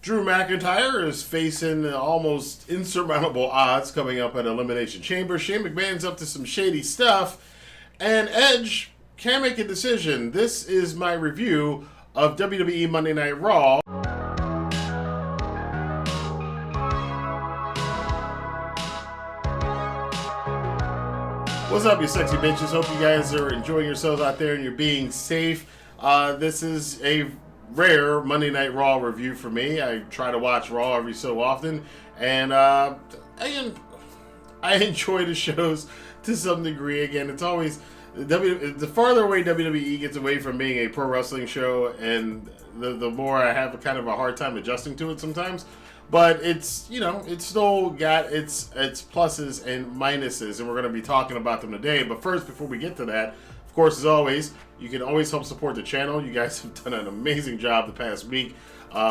Drew McIntyre is facing almost insurmountable odds coming up at Elimination Chamber. Shane McMahon's up to some shady stuff. And Edge can't make a decision. This is my review of WWE Monday Night RAW. What's up, you sexy bitches? Hope you guys are enjoying yourselves out there and you're being safe. This is a rare Monday Night Raw review for me. I try to watch Raw every so often, and I enjoy the shows to some degree. Again, it's always the farther away WWE gets away from being a pro wrestling show, and the more I have kind of a hard time adjusting to it sometimes. But it's, you know, it's still got its pluses and minuses, and we're going to be talking about them today. But first, before we get to that, of course, as always, you can always help support the channel. You guys have done an amazing job the past week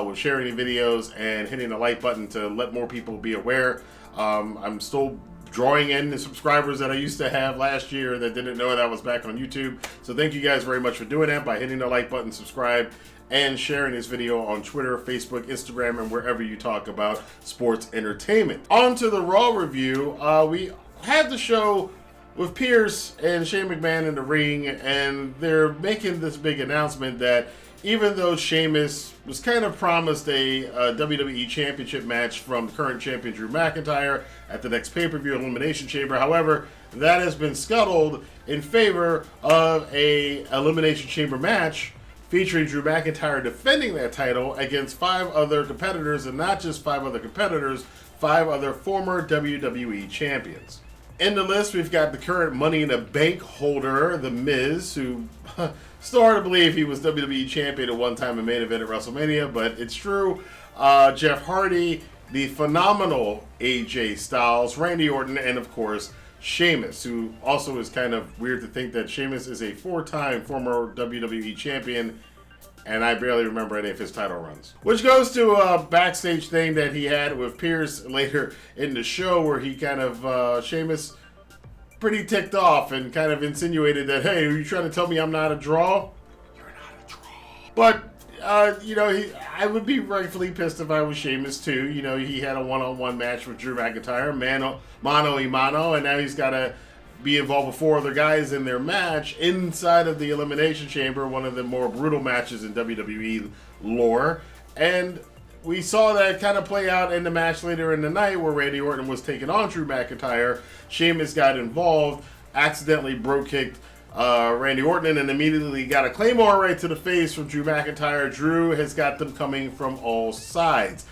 with sharing the videos and hitting the like button to let more people be aware. I'm still drawing in the subscribers that I used to have last year that didn't know that I was back on YouTube. So thank you guys very much for doing that by hitting the like button, subscribe, and sharing this video on Twitter, Facebook, Instagram, and wherever you talk about sports entertainment. On to the Raw review. We had the show with Pierce and Shane McMahon in the ring, and they're making this big announcement that even though Sheamus was kind of promised a WWE Championship match from current champion Drew McIntyre at the next pay-per-view Elimination Chamber, however, that has been scuttled in favor of a Elimination Chamber match featuring Drew McIntyre defending that title against 5 other competitors, and not just 5 other competitors, 5 other former WWE champions. In the list, we've got the current Money in the Bank holder, The Miz, who still hard to believe he was WWE champion at one time in main event at WrestleMania, but it's true. Jeff Hardy, the phenomenal AJ Styles, Randy Orton, and of course, Sheamus, who also is kind of weird to think that Sheamus is a 4-time former WWE champion, and I barely remember any of his title runs. Which goes to a backstage thing that he had with Pierce later in the show, where he kind of, Sheamus, pretty ticked off and kind of insinuated that, hey, are you trying to tell me I'm not a draw? You're not a draw. But, you know, I would be rightfully pissed if I was Sheamus too. You know, he had a one-on-one match with Drew McIntyre, mano a mano, and now he's got to be involved with 4 other guys in their match inside of the Elimination Chamber, one of the more brutal matches in WWE lore. And we saw that kind of play out in the match later in the night where Randy Orton was taking on Drew McIntyre. Sheamus got involved, accidentally bro-kicked Randy Orton, and immediately got a Claymore right to the face from Drew McIntyre. Drew has got them coming from all sides,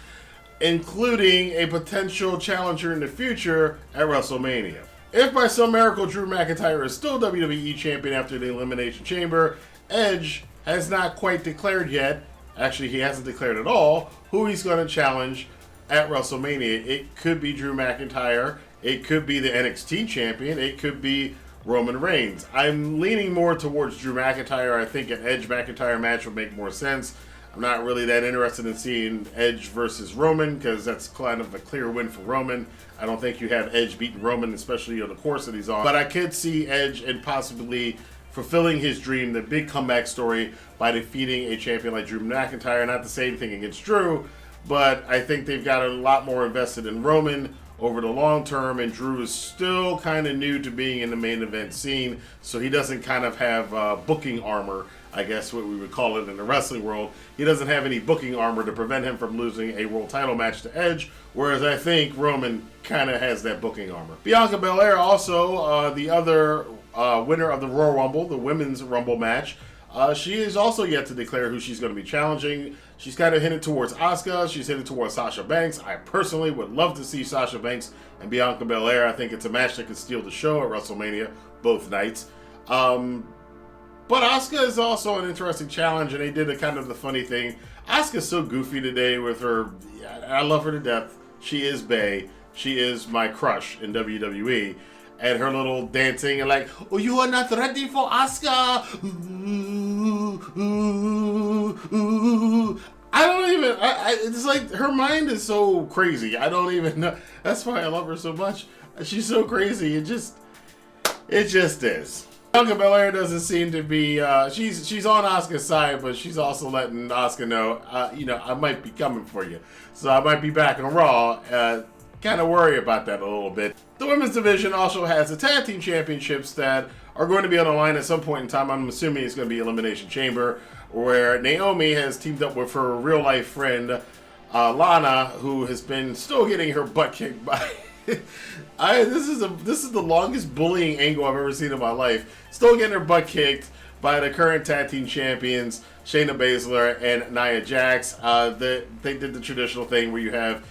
including a potential challenger in the future at WrestleMania. If by some miracle Drew McIntyre is still WWE champion after the Elimination Chamber, Edge has not quite declared yet, actually he hasn't declared at all, who he's going to challenge at WrestleMania. It could be Drew McIntyre, it could be the NXT champion, it could be Roman Reigns. I'm leaning more towards Drew McIntyre. I think an Edge McIntyre match would make more sense. I'm not really that interested in seeing Edge versus Roman, because that's kind of a clear win for Roman. I don't think you have Edge beating Roman, especially on the course that he's on. But I could see Edge and possibly fulfilling his dream, the big comeback story, by defeating a champion like Drew McIntyre. Not the same thing against Drew, but I think they've got a lot more invested in Roman over the long term, and Drew is still kind of new to being in the main event scene, so he doesn't kind of have booking armor, I guess what we would call it in the wrestling world. He doesn't have any booking armor to prevent him from losing a world title match to Edge, whereas I think Roman kind of has that booking armor. Bianca Belair, also the other winner of the Royal Rumble, the Women's Rumble match, she is also yet to declare who she's going to be challenging. She's kind of headed towards Asuka. She's headed towards Sasha Banks. I personally would love to see Sasha Banks and Bianca Belair. I think it's a match that could steal the show at WrestleMania both nights. But Asuka is also an interesting challenge, and they did a kind of the funny thing. Asuka's so goofy today with her. I love her to death. She is Bae. She is my crush in WWE. And her little dancing and like, oh, you are not ready for Asuka. Ooh, ooh, ooh. I don't even, it's like her mind is so crazy. I don't even know. That's why I love her so much. She's so crazy. It just is. Bianca Belair doesn't seem to be. She's on Asuka's side, but she's also letting Asuka know, I might be coming for you, so I might be back on Raw. Kind of worry about that a little bit. The women's division also has the tag team championships that are going to be on the line at some point in time. I'm assuming it's going to be Elimination Chamber, where Naomi has teamed up with her real life friend Lana, who has been still getting her butt kicked by. This is the longest bullying angle I've ever seen in my life. Still getting her butt kicked by the current tag team champions Shayna Baszler and Nia Jax. They did the traditional thing where you have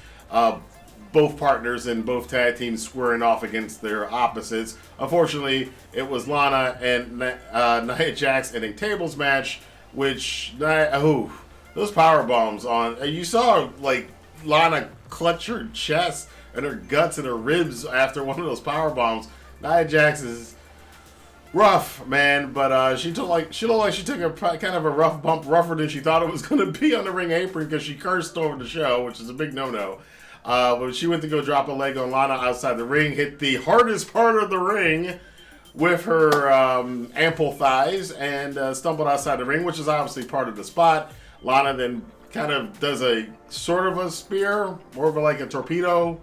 both partners in both tag teams squaring off against their opposites. Unfortunately, it was Lana and Nia Jax in a tables match, which those power bombs on. You saw like Lana clutch her chest and her guts and her ribs after one of those power bombs. Nia Jax is rough, man, but she looked like she took a kind of a rough bump, rougher than she thought it was going to be on the ring apron, because she cursed over the show, which is a big no-no. But she went to go drop a leg on Lana outside the ring, hit the hardest part of the ring with her ample thighs, and stumbled outside the ring, which is obviously part of the spot. Lana then kind of does a sort of a spear, more of like a torpedo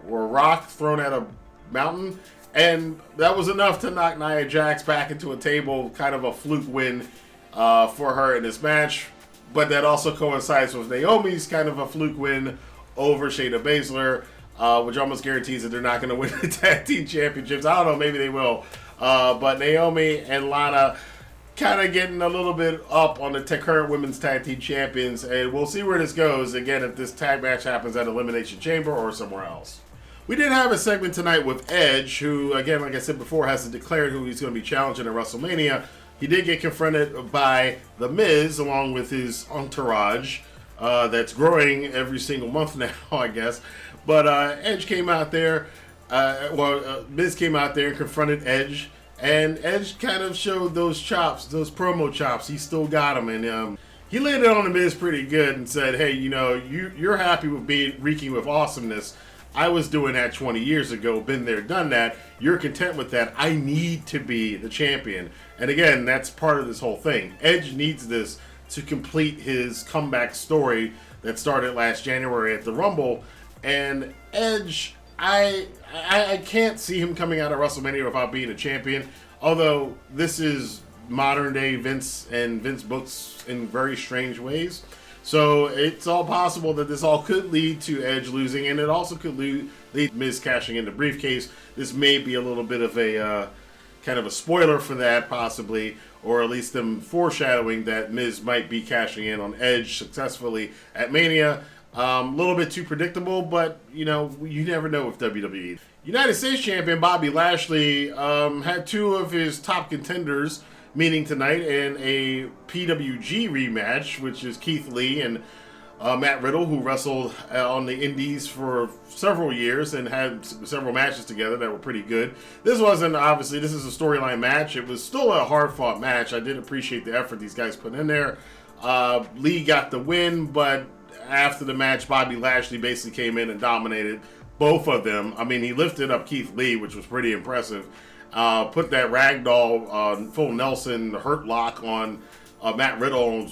or a rock thrown at a mountain, and that was enough to knock Nia Jax back into a table, kind of a fluke win for her in this match. But that also coincides with Naomi's kind of a fluke win over Shayna Baszler, which almost guarantees that they're not going to win the tag team championships. I don't know, maybe they will. But Naomi and Lana kind of getting a little bit up on the current women's tag team champions, and we'll see where this goes, again, if this tag match happens at Elimination Chamber or somewhere else. We did have a segment tonight with Edge, who, again, like I said before, hasn't declared who he's going to be challenging at WrestleMania. He did get confronted by The Miz, along with his entourage, that's growing every single month now, I guess. But Edge came out there, Miz came out there and confronted Edge, and Edge kind of showed those chops, those promo chops. He still got them, and he laid it on The Miz pretty good and said, hey, you're happy with being reeking with awesomeness. I was doing that 20 years ago, been there, done that. You're content with that. I need to be the champion. And again, that's part of this whole thing. Edge needs this to complete his comeback story that started last January at the Rumble. And Edge, I can't see him coming out of WrestleMania without being a champion. Although this is modern day Vince, and Vince books in very strange ways. So it's all possible that this all could lead to Edge losing, and it also could lead Miz cashing in the briefcase. This may be a little bit of a kind of a spoiler for that, possibly, or at least them foreshadowing that Miz might be cashing in on Edge successfully at Mania. A little bit too predictable, but you never know with WWE. United States Champion Bobby Lashley had two of his top contenders meeting tonight in a PWG rematch, which is Keith Lee and Matt Riddle, who wrestled on the Indies for several years and had several matches together that were pretty good. This wasn't, obviously, this is a storyline match. It was still a hard-fought match. I did appreciate the effort these guys put in there. Lee got the win, but after the match, Bobby Lashley basically came in and dominated both of them. I mean, he lifted up Keith Lee, which was pretty impressive. Put that ragdoll full Nelson hurt lock on Matt Riddle,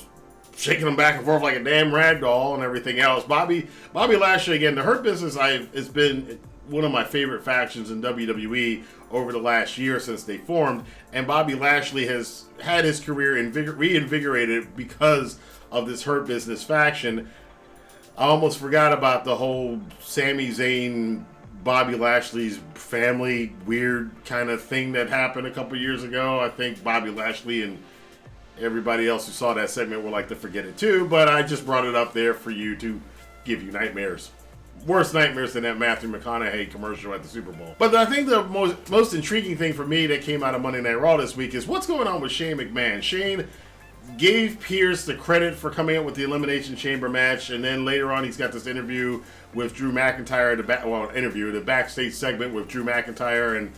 shaking him back and forth like a damn ragdoll and everything else. Bobby Lashley, again, the Hurt Business has been one of my favorite factions in WWE over the last year since they formed, and Bobby Lashley has had his career reinvigorated because of this Hurt Business faction. I almost forgot about the whole Sami Zayn, Bobby Lashley's family weird kind of thing that happened a couple years ago. I think Bobby Lashley and everybody else who saw that segment would like to forget it too, but I just brought it up there for you to give you nightmares. Worse nightmares than that Matthew McConaughey commercial at the Super Bowl. But I think the most intriguing thing for me that came out of Monday Night Raw this week is what's going on with Shane McMahon. Shane gave Pierce the credit for coming up with the Elimination Chamber match, and then later on he's got this interview with Drew McIntyre, the backstage segment with Drew McIntyre, and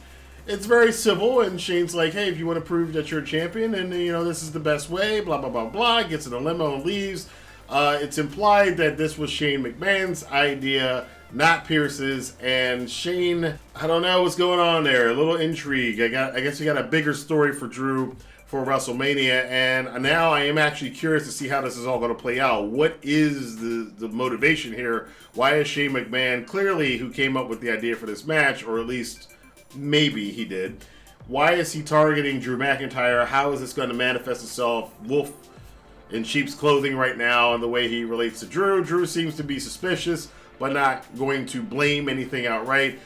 it's very civil, and Shane's like, hey, if you want to prove that you're a champion, and this is the best way, blah, blah, blah, blah, gets in a limo and leaves. It's implied that this was Shane McMahon's idea, not Pierce's, and Shane, I don't know what's going on there. A little intrigue. I guess we got a bigger story for Drew for WrestleMania, and now I am actually curious to see how this is all going to play out. What is the motivation here? Why is Shane McMahon, clearly who came up with the idea for this match, or at least maybe he did, why is he targeting Drew McIntyre? How is this going to manifest itself? Wolf in sheep's clothing right now, and the way he relates to Drew. Drew seems to be suspicious, but not going to blame anything outright.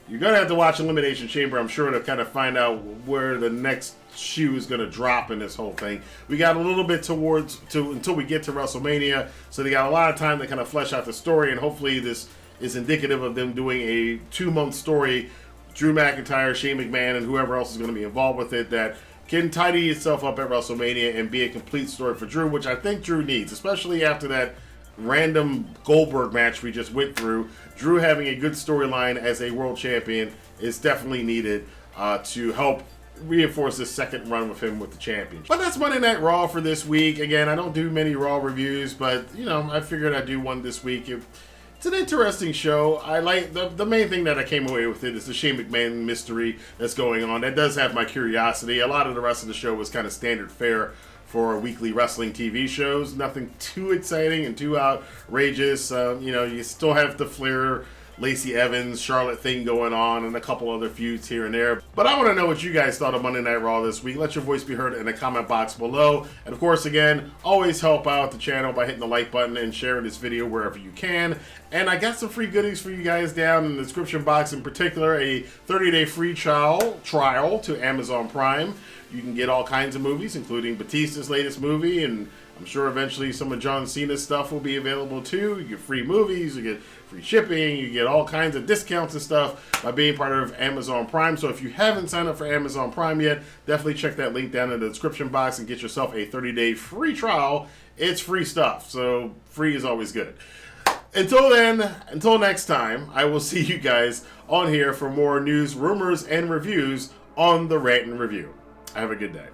You're going to have to watch Elimination Chamber, I'm sure, to kind of find out where the next shoe is going to drop in this whole thing. We got a little bit until we get to WrestleMania, so they got a lot of time to kind of flesh out the story, and hopefully this is indicative of them doing a 2-month story, Drew McIntyre, Shane McMahon, and whoever else is going to be involved with it, that can tidy itself up at WrestleMania and be a complete story for Drew, which I think Drew needs, especially after that random Goldberg match we just went through. Drew having a good storyline as a world champion is definitely needed to help reinforce this second run with him with the championship. But that's Monday Night Raw for this week. Again, I don't do many Raw reviews, but you know, I figured I'd do one this week. It's an interesting show. I like the main thing that I came away with it is the Shane McMahon mystery that's going on. That does have my curiosity. A lot of the rest of the show was kind of standard fare for weekly wrestling TV shows. Nothing too exciting and too outrageous. You know, you still have the Flair, Lacy Evans, Charlotte thing going on, and a couple other feuds here and there. But I want to know what you guys thought of Monday Night Raw this week. Let your voice be heard in the comment box below. And of course, again, always help out the channel by hitting the like button and sharing this video wherever you can. And I got some free goodies for you guys down in the description box, in particular a 30-day free trial to Amazon Prime. You can get all kinds of movies, including Batista's latest movie, and I'm sure eventually some of John Cena's stuff will be available too. You get free movies, you get free shipping, you get all kinds of discounts and stuff by being part of Amazon Prime. So if you haven't signed up for Amazon Prime yet, definitely check that link down in the description box and get yourself a 30-day free trial. It's free stuff, so free is always good. Until then, until next time, I will see you guys on here for more news, rumors, and reviews on the Rantin Review. Have a good day.